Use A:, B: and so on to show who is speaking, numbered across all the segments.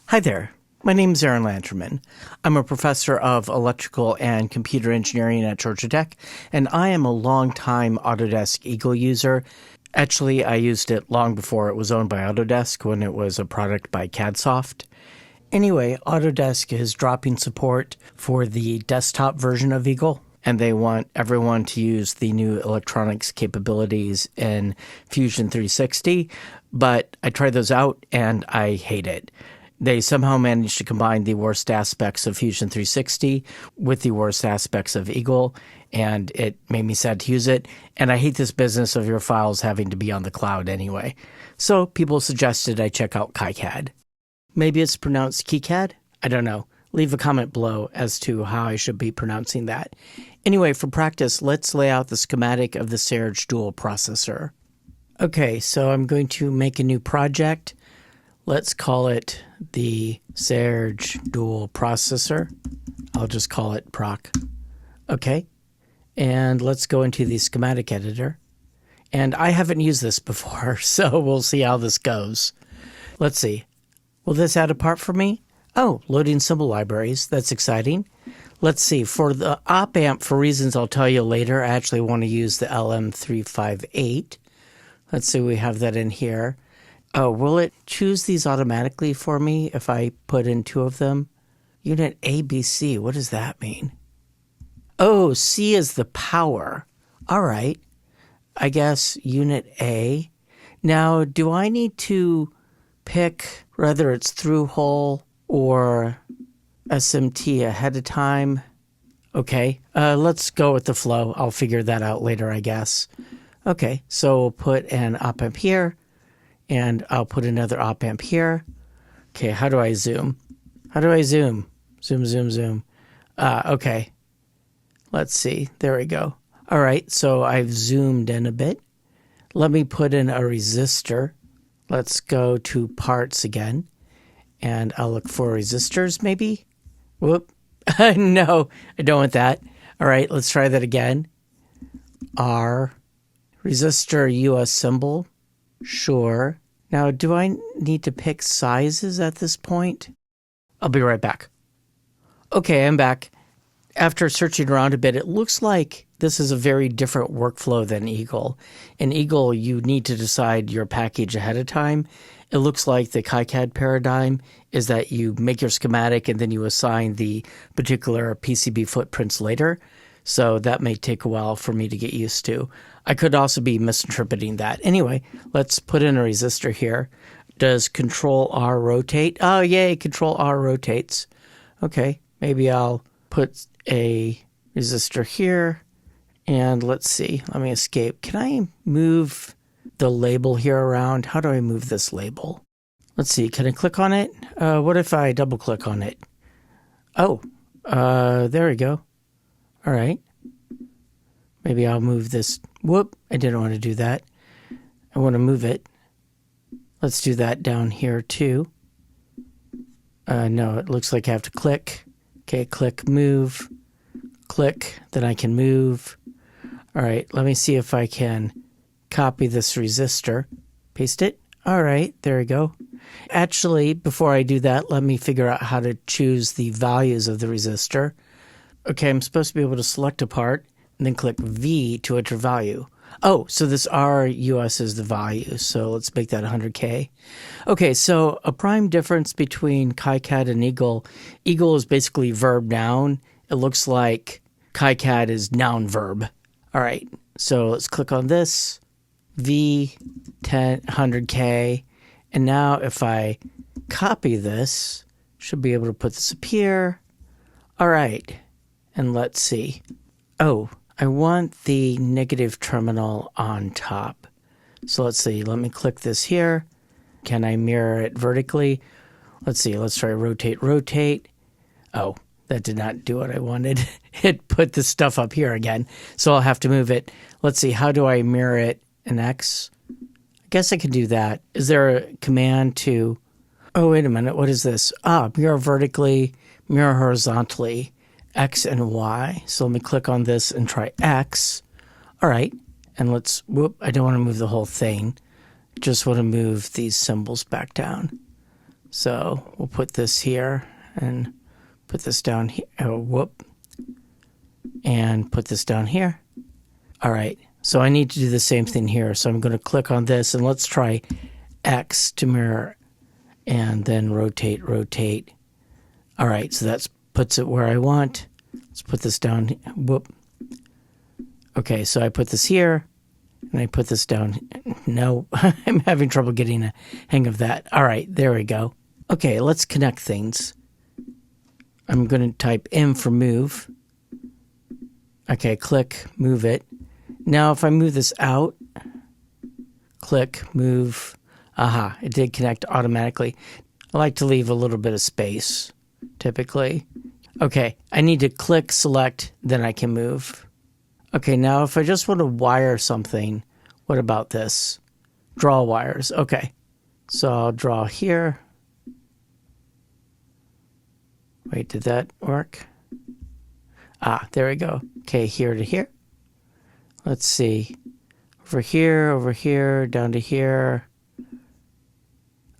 A: Hi there. My name is Aaron Lanterman. I'm a professor of electrical and computer engineering at Georgia Tech, and I am a longtime Autodesk Eagle user. Actually, I used it long before it was owned by Autodesk when it was a product by CADsoft. Anyway, Autodesk is dropping support for the desktop version of Eagle, and they want everyone to use the new electronics capabilities in Fusion 360, but I tried those out and I hate it. They somehow managed to combine the worst aspects of Fusion 360 with the worst aspects of Eagle, and it made me sad to use it. And I hate this business of your files having to be on the cloud anyway. So people suggested I check out KiCad. Maybe it's pronounced KiCad? I don't know. Leave a comment below as to how I should be pronouncing that. Anyway, for practice, let's lay out the schematic of the Serge dual processor. Okay, so I'm going to make a new project. Let's call it the Serge dual processor. I'll just call it proc. Okay. And let's go into the schematic editor. And I haven't used this before, so we'll see how this goes. Let's see. Will this add a part for me? Oh, loading symbol libraries. That's exciting. Let's see. For the op amp, for reasons I'll tell you later, I actually want to use the LM358. Let's see, we have that in here. Oh, will it choose these automatically for me if I put in two of them? Unit A, B, C, what does that mean? Oh, C is the power. All right. I guess unit A. Now, do I need to pick whether it's through hole or SMT ahead of time? Okay, let's go with the flow. I'll figure that out later, I guess. Okay, so we'll put an op amp here. And I'll put another op amp here. Okay, how do I zoom? How do I zoom? Zoom, zoom, zoom. Okay. Let's see. There we go. All right, so I've zoomed in a bit. Let me put in a resistor. Let's go to parts again. And I'll look for resistors maybe. Whoop. No, I don't want that. All right, let's try that again. R. Resistor US symbol. Sure. Now, do I need to pick sizes at this point? I'll be right back. Okay, I'm back. After searching around a bit, it looks like this is a very different workflow than Eagle. In Eagle, you need to decide your package ahead of time. It looks like the KiCad paradigm is that you make your schematic and then you assign the particular PCB footprints later. So that may take a while for me to get used to. I could also be misinterpreting that. Anyway, let's put in a resistor here. Does Control R rotate? Oh, yay, Control R rotates. Okay, maybe I'll put a resistor here. And let's see, let me escape. Can I move the label here around? How do I move this label? Let's see, can I click on it? What if I double click on it? Oh, there we go. All right. Maybe I'll move this. Whoop, I didn't want to do that. I want to move it. Let's do that down here too. No, it looks like I have to click. Okay, click, move. Click, then I can move. All right, let me see if I can copy this resistor. Paste it. All right, there we go. Actually, before I do that, let me figure out how to choose the values of the resistor. Okay, I'm supposed to be able to select a part and then click V to enter value. Oh, so this RUS is the value. So let's make that 100K. Okay, so a prime difference between KiCad and Eagle. Eagle is basically verb noun. It looks like KiCad is noun verb. All right, so let's click on this. V 100K. And now if I copy this, should be able to put this up here. All right. And let's see. Oh, I want the negative terminal on top. So let's see. Let me click this here. Can I mirror it vertically? Let's see. Let's try rotate, rotate. Oh, that did not do what I wanted. It put the stuff up here again. So I'll have to move it. Let's see. How do I mirror it in X? I guess I can do that. Is there a command to... Oh, wait a minute. What is this? Mirror vertically, mirror horizontally. X and Y. So let me click on this and try X. All right. And let's, whoop, I don't want to move the whole thing. Just want to move these symbols back down. So we'll put this here and put this down here. Oh, whoop. And put this down here. All right. So I need to do the same thing here. So I'm going to click on this and let's try X to mirror and then rotate, rotate. All right. So that puts it where I want. Let's put this down. Whoop. Okay. So I put this here and I put this down. No, I'm having trouble getting a hang of that. All right. There we go. Okay. Let's connect things. I'm going to type M for move. Okay. Click, move it. Now, if I move this out, click, move, aha, it did connect automatically. I like to leave a little bit of space, typically. Okay, I need to click, select, then I can move. Okay, now if I just want to wire something, what about this? Draw wires, okay. So I'll draw here. Wait, did that work? Ah, there we go. Okay, here to here. Let's see, over here, down to here.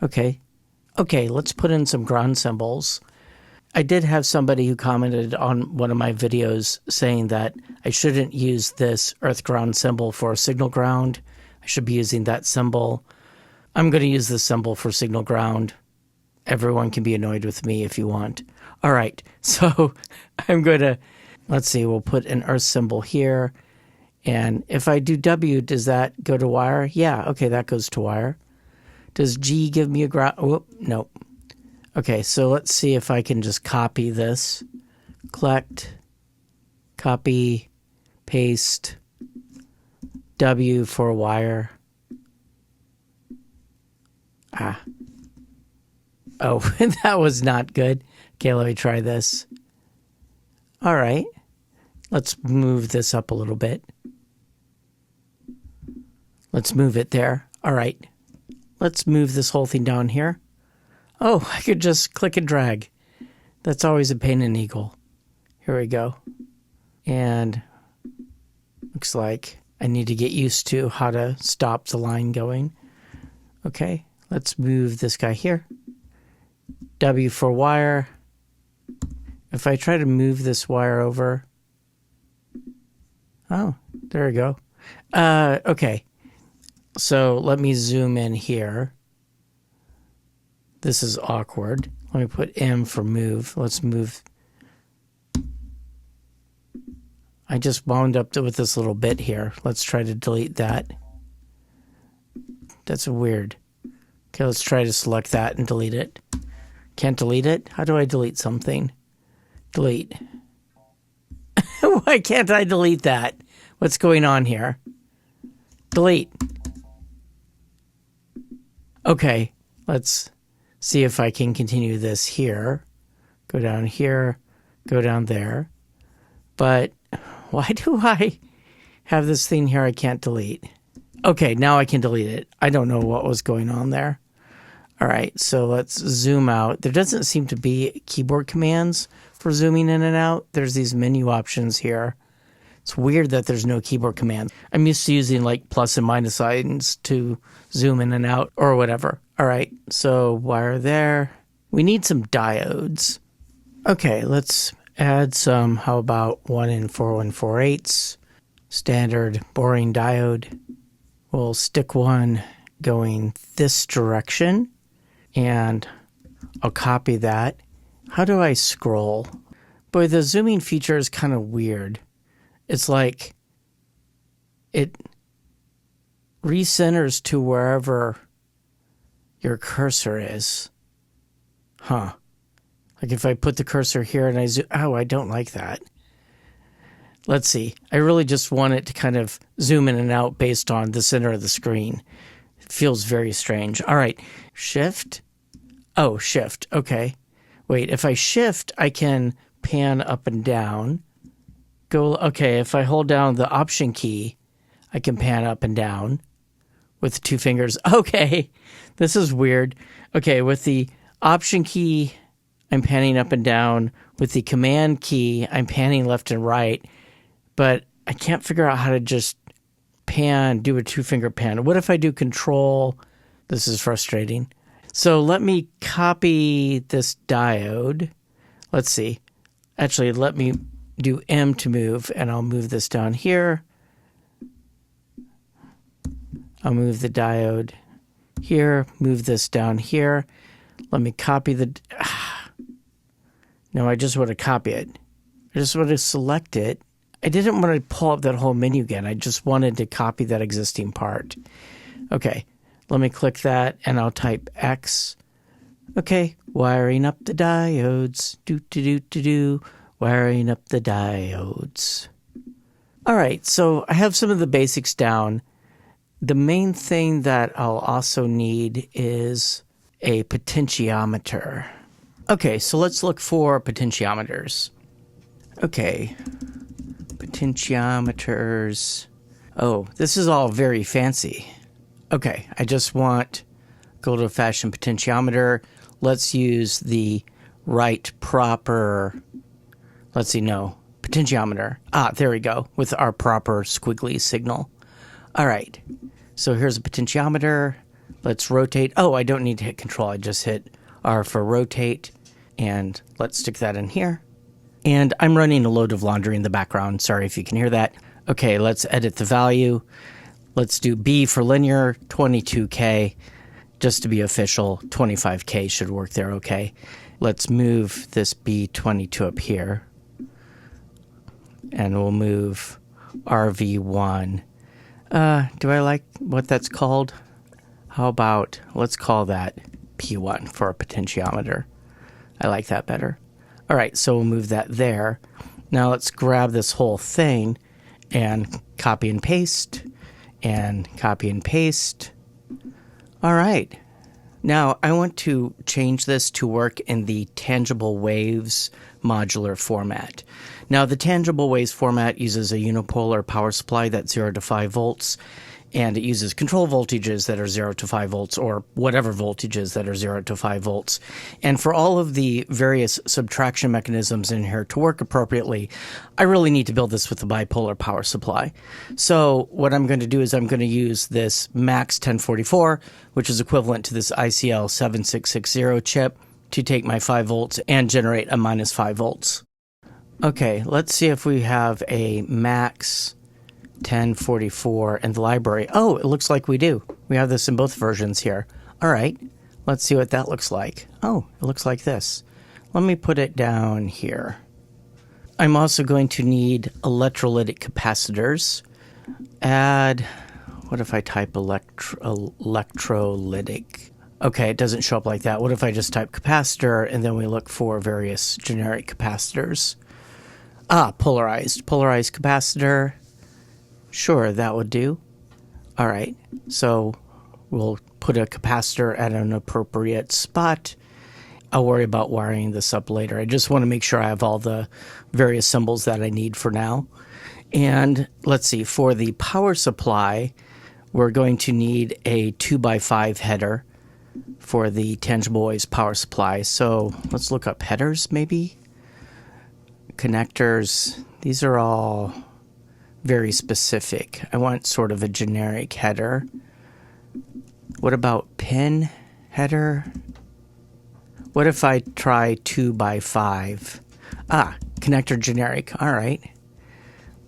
A: Okay, let's put in some ground symbols. I did have somebody who commented on one of my videos saying that I shouldn't use this earth ground symbol for signal ground. I should be using that symbol. I'm going to use this symbol for signal ground. Everyone can be annoyed with me if you want. All right, so I'm going to, let's see, we'll put an earth symbol here. And if I do W, does that go to wire? Yeah, okay, that goes to wire. Does G give me a ground? Whoop, nope. Okay, so let's see if I can just copy this. Collect, copy, paste, W for wire. Ah. Oh, that was not good. Okay, let me try this. All right. Let's move this up a little bit. Let's move it there. All right. Let's move this whole thing down here. Oh, I could just click and drag. That's always a pain in the eagle. Here we go. And looks like I need to get used to how to stop the line going. Okay, let's move this guy here. W for wire. If I try to move this wire over. Oh, there we go. Okay. So let me zoom in here. This is awkward. Let me put M for move. Let's move. I just wound up with this little bit here. Let's try to delete that. That's weird. Okay, let's try to select that and delete it. Can't delete it? How do I delete something? Delete. Why can't I delete that? What's going on here? Delete. Okay, let's see if I can continue this here. Go down here, go down there. But why do I have this thing here I can't delete? Okay, now I can delete it. I don't know what was going on there. All right, so let's zoom out. There doesn't seem to be keyboard commands for zooming in and out. There's these menu options here. It's weird that there's no keyboard command. I'm used to using like plus and minus signs to zoom in and out or whatever. All right, so wire there. We need some diodes. Okay, let's add some, how about 1 and 4 1/4/8 standard boring diode. We'll stick one going this direction and I'll copy that. How do I scroll? Boy, the zooming feature is kind of weird. It's like it recenters to wherever your cursor is. Huh. Like if I put the cursor here and I zoom, oh, I don't like that. Let's see. I really just want it to kind of zoom in and out based on the center of the screen. It feels very strange. All right. Shift. Oh, shift. Okay. Wait, if I shift, I can pan up and down. Okay, if I hold down the option key, I can pan up and down with 2 fingers. Okay, this is weird. Okay, with the option key, I'm panning up and down. With the command key, I'm panning left and right. But I can't figure out how to just do a 2-finger pan. What if I do control? This is frustrating. So let me copy this diode. Let's see. Actually, let me do M to move, and I'll move this down here. I'll move the diode here, move this down here. Let me copy the... No, I just want to copy it. I just want to select it. I didn't want to pull up that whole menu again. I just wanted to copy that existing part. Okay, let me click that, and I'll type X. Okay, wiring up the diodes. Do. Wiring up the diodes. All right, so I have some of the basics down. The main thing that I'll also need is a potentiometer. Okay, so let's look for potentiometers. Okay, potentiometers. Oh, this is all very fancy. Okay, I just want good old-fashioned potentiometer. Let's use the right proper, let's see, no, potentiometer. Ah, there we go, with our proper squiggly signal. All right, so here's a potentiometer. Let's rotate. Oh, I don't need to hit control. I just hit R for rotate. And let's stick that in here. And I'm running a load of laundry in the background. Sorry if you can hear that. Okay, let's edit the value. Let's do B for linear, 22K. Just to be official, 25K should work there, okay. Let's move this B22 up here. And we'll move RV1. Do I like what that's called? How about, let's call that P1 for a potentiometer. I like that better. All right, so we'll move that there. Now let's grab this whole thing and copy and paste, and copy and paste. All right. Now I want to change this to work in the tangible waves modular format. Now the tangible waves format uses a unipolar power supply that's 0 to 5 volts, and it uses control voltages that are 0 to 5 volts, or whatever voltages that are 0 to 5 volts. And for all of the various subtraction mechanisms in here to work appropriately, I really need to build this with a bipolar power supply. So what I'm going to do is I'm going to use this Max 1044, which is equivalent to this ICL 7660 chip, to take my 5 volts and generate a minus 5 volts. Okay, let's see if we have a Max 1044 in the library. Oh, it looks like we do. We have this in both versions here. All right, let's see what that looks like. Oh, it looks like this. Let me put it down here. I'm also going to need electrolytic capacitors. Add, what if I type electrolytic? Okay, it doesn't show up like that. What if I just type capacitor and then we look for various generic capacitors? Ah, polarized capacitor. Sure, that would do. All right, so we'll put a capacitor at an appropriate spot. I'll worry about wiring this up later. I just want to make sure I have all the various symbols that I need for now. And let's see, for the power supply, we're going to need a 2x5 header for the tangible waves power supply. So let's look up headers maybe. Connectors, these are all very specific. I want sort of a generic header. What about pin header? What if I try 2x5? Ah, connector generic. All right.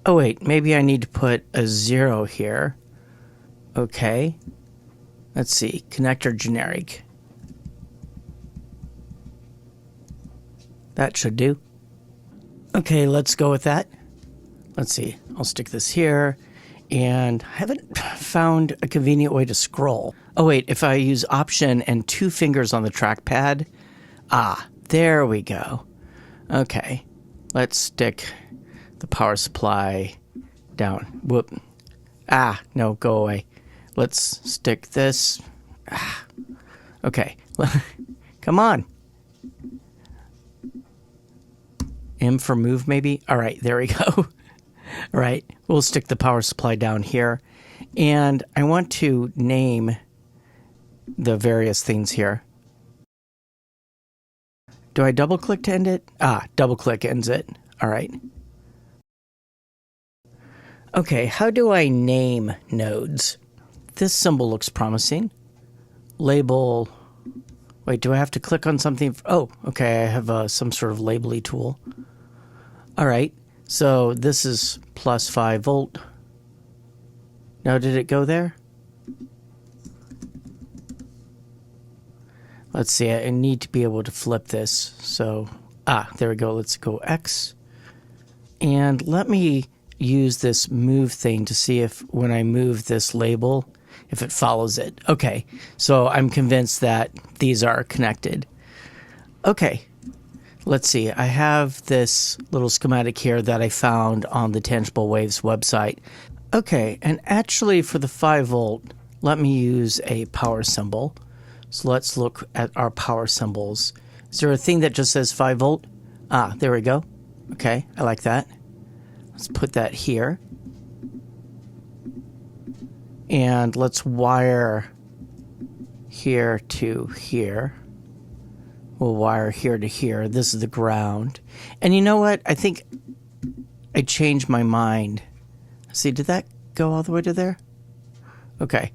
A: Oh, wait, maybe I need to put a 0 here. Okay. Let's see, connector generic. That should do. Okay, let's go with that. Let's see, I'll stick this here, and I haven't found a convenient way to scroll. Oh wait, if I use Option and 2 fingers on the trackpad, ah, there we go. Okay, let's stick the power supply down. Whoop. Ah, no, go away. Let's stick this. Ah. Okay, come on. M for move, maybe? All right, there we go. All right, we'll stick the power supply down here. And I want to name the various things here. Do I double click to end it? Ah, double click ends it. All right. Okay, how do I name nodes? This symbol looks promising. Label Wait, do I have to click on something? Oh, okay, I have some sort of labely tool. All right, so this is plus 5 volt. Now, did it go there? Let's see, I need to be able to flip this. So, there we go. Let's go X. And let me use this move thing to see if when I move this label, if it follows it. Okay, so I'm convinced that these are connected. Okay, let's see. I have this little schematic here that I found on the Tangible Waves website. Okay, and actually for the 5 volt, let me use a power symbol. So let's look at our power symbols. Is there a thing that just says 5 volt? There we go. Okay, I like that. Let's put that here. And let's wire here to here. We'll wire here to here. This is the ground. And you know what? I think I changed my mind. See, did that go all the way to there? Okay.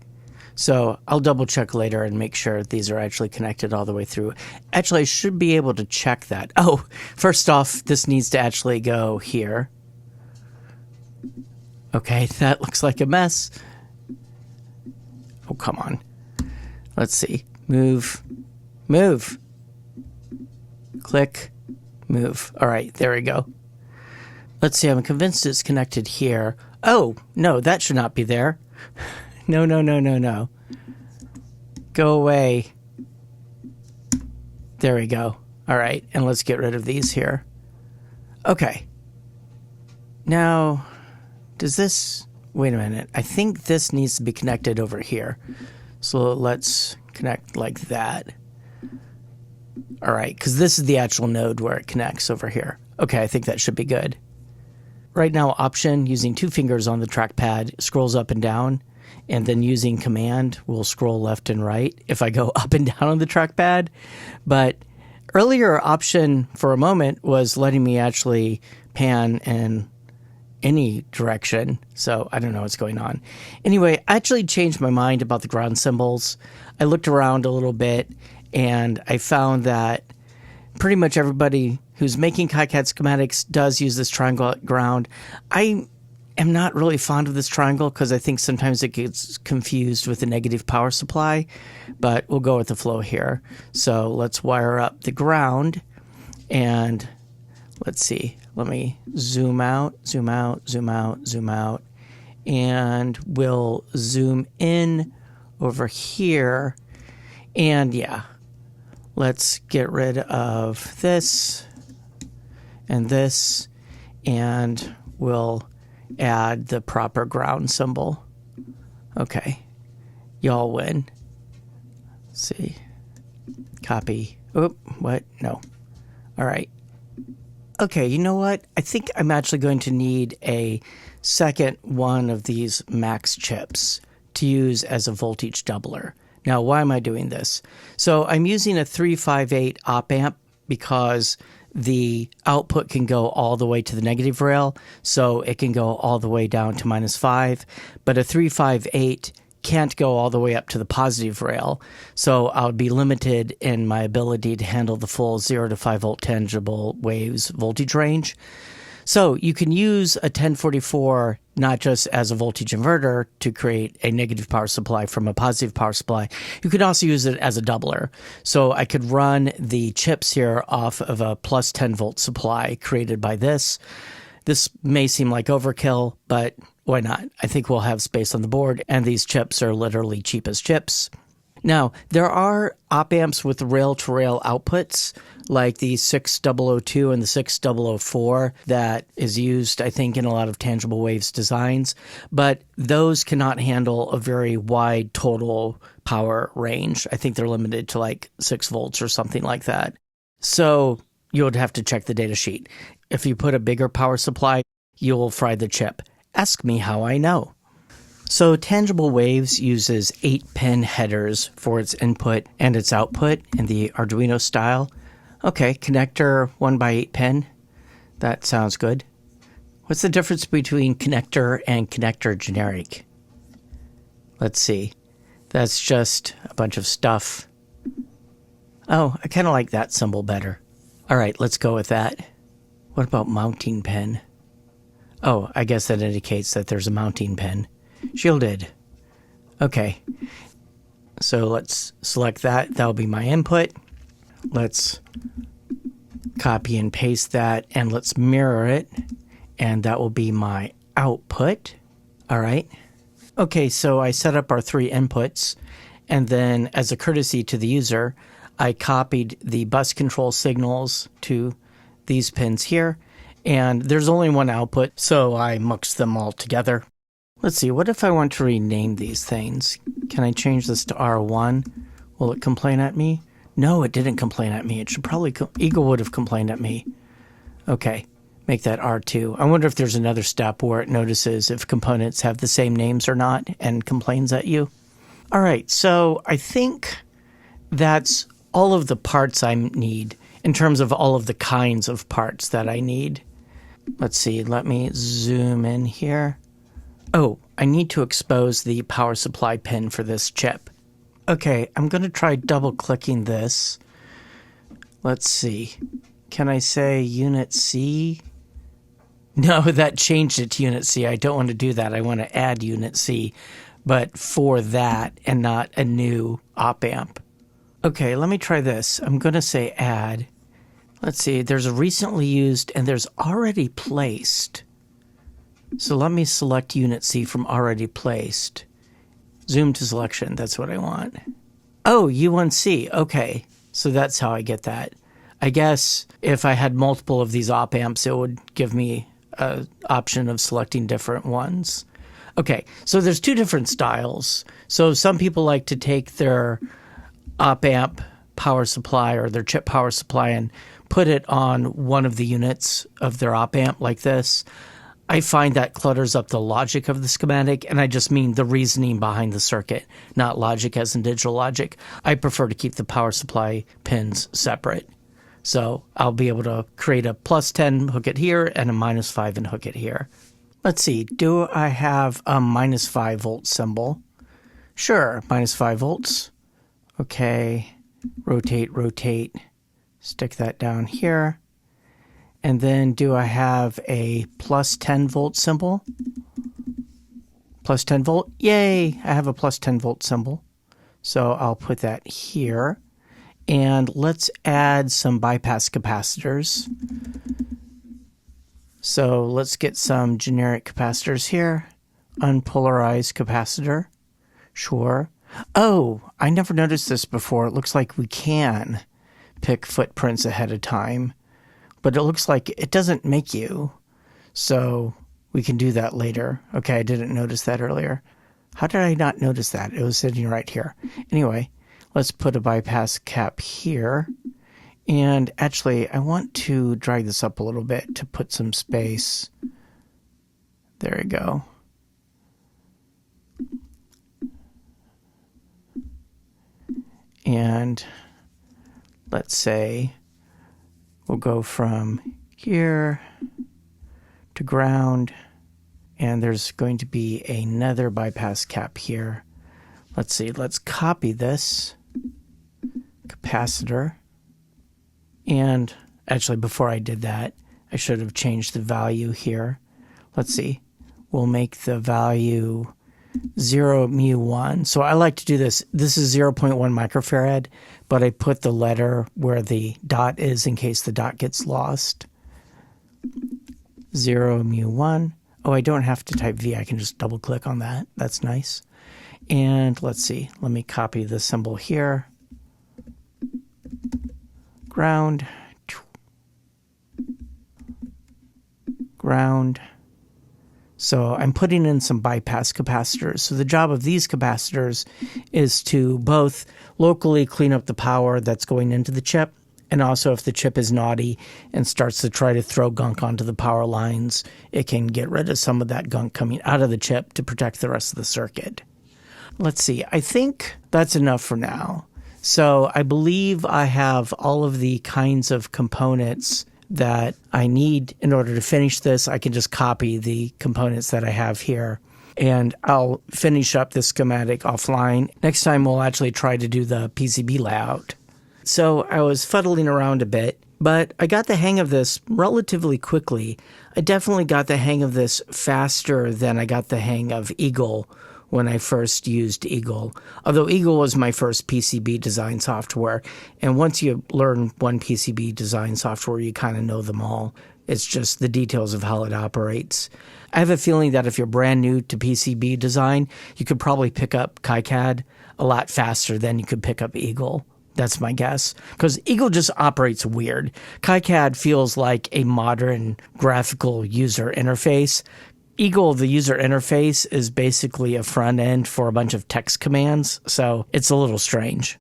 A: So I'll double check later and make sure these are actually connected all the way through. Actually, I should be able to check that. Oh, first off, this needs to actually go here. Okay, that looks like a mess. Oh, come on. Let's see. Move. Move. Click. Move. All right, there we go. Let's see, I'm convinced it's connected here. Oh, no, that should not be there. No, no, no, no, no. Go away. There we go. All right, and let's get rid of these here. Okay. Now, does this... Wait a minute. I think this needs to be connected over here. So let's connect like that. All right, because this is the actual node where it connects over here. Okay, I think that should be good. Right now, Option, using 2 fingers on the trackpad, scrolls up and down. And then using Command, we'll scroll left and right if I go up and down on the trackpad. But earlier, Option for a moment was letting me actually pan in any direction. So I don't know what's going on. Anyway, I actually changed my mind about the ground symbols. I looked around a little bit and I found that pretty much everybody who's making KiCad schematics does use this triangle at ground. I am not really fond of this triangle because I think sometimes it gets confused with the negative power supply, but we'll go with the flow here. So let's wire up the ground and let's see. Let me zoom out, zoom out, zoom out, zoom out, and we'll zoom in over here. And yeah, let's get rid of this, and we'll add the proper ground symbol. Okay, y'all win. Let's see. Copy. Oop, what? No. All right. Okay, you know what? I think I'm actually going to need a second one of these max chips to use as a voltage doubler. Now, why am I doing this? So I'm using a 358 op amp because the output can go all the way to the negative rail, so it can go all the way down to -5, but a 358 can't go all the way up to the positive rail, so I would be limited in my ability to handle the full 0 to 5 volt tangible waves voltage range. So you can use a 1044 not just as a voltage inverter to create a negative power supply from a positive power supply. You could also use it as a doubler. So I could run the chips here off of a plus 10 volt supply created by this. This may seem like overkill, but why not? I think we'll have space on the board, and these chips are literally cheap as chips. Now, there are op amps with rail-to-rail outputs, like the 6002 and the 6004 that is used, I think, in a lot of Tangible Waves designs, but those cannot handle a very wide total power range. I think they're limited to like 6 volts or something like that. So you would have to check the data sheet. If you put a bigger power supply, you'll fry the chip. Ask me how I know. So Tangible Waves uses 8-pin headers for its input and its output in the Arduino style. Okay, connector 1x8 pin. That sounds good. What's the difference between connector and connector generic? Let's see. That's just a bunch of stuff. Oh, I kind of like that symbol better. All right, let's go with that. What about mounting pin? Oh, I guess that indicates that there's a mounting pin. Shielded. Okay. So let's select that. That'll be my input. Let's copy and paste that, and let's mirror it. And that will be my output. All right. Okay, so I set up our 3 inputs. And then as a courtesy to the user, I copied the bus control signals to these pins here. And there's only one output, so I muxed them all together. Let's see, what if I want to rename these things? Can I change this to R1? Will it complain at me? No, it didn't complain at me. It should probably, Eagle would have complained at me. Okay, make that R2. I wonder if there's another step where it notices if components have the same names or not and complains at you. All right, so I think that's all of the parts I need in terms of all of the kinds of parts that I need. Let's see, let me zoom in here. Oh, I need to expose the power supply pin for this chip. Okay, I'm going to try double-clicking this. Let's see. Can I say Unit C? No, that changed it to Unit C. I don't want to do that. I want to add Unit C, but for that and not a new op-amp. Okay, let me try this. I'm going to say add. Let's see, there's a recently used and there's already placed. So let me select Unit C from already placed. Zoom to selection, that's what I want. Oh, U1C, okay. So that's how I get that. I guess if I had multiple of these op-amps, it would give me an option of selecting different ones. Okay, so there's 2 different styles. So some people like to take their op-amp power supply or their chip power supply and put it on one of the units of their op-amp like this. I find that clutters up the logic of the schematic, and I just mean the reasoning behind the circuit, not logic as in digital logic. I prefer to keep the power supply pins separate. So I'll be able to create a +10, hook it here, and a -5 and hook it here. Let's see, do I have a -5 volt symbol? Sure, -5 volts. Okay, rotate. Stick that down here. And then do I have a +10 volt symbol? +10 volt? Yay! I have a +10 volt symbol. So I'll put that here. And let's add some bypass capacitors. So let's get some generic capacitors here. Unpolarized capacitor. Sure. Oh, I never noticed this before. It looks like we can pick footprints ahead of time, but it looks like it doesn't make you. So we can do that later. Okay, I didn't notice that earlier. How did I not notice that? It was sitting right here. Anyway, let's put a bypass cap here. And actually, I want to drag this up a little bit to put some space. There we go. And let's say we'll go from here to ground, and there's going to be another bypass cap here. Let's see, let's copy this capacitor. And actually, before I did that, I should have changed the value here. Let's see, we'll make the value 0 μ1. So I like to do this. This is 0.1 microfarad, but I put the letter where the dot is in case the dot gets lost. 0 μ1. Oh, I don't have to type V. I can just double click on that. That's nice. And let's see. Let me copy the symbol here. Ground. Ground. So I'm putting in some bypass capacitors. So the job of these capacitors is to both locally clean up the power that's going into the chip, and also if the chip is naughty and starts to try to throw gunk onto the power lines, it can get rid of some of that gunk coming out of the chip to protect the rest of the circuit. Let's see, I think that's enough for now. So I believe I have all of the kinds of components that I need in order to finish this. I can just copy the components that I have here, and I'll finish up this schematic offline. Next time we'll actually try to do the PCB layout. So I was fuddling around a bit, but I got the hang of this relatively quickly. I definitely got the hang of this faster than I got the hang of Eagle when I first used Eagle. Although Eagle was my first PCB design software. And once you learn one PCB design software, you kind of know them all. It's just the details of how it operates. I have a feeling that if you're brand new to PCB design, you could probably pick up KiCad a lot faster than you could pick up Eagle. That's my guess. Because Eagle just operates weird. KiCad feels like a modern graphical user interface. Eagle, the user interface, is basically a front end for a bunch of text commands, so it's a little strange.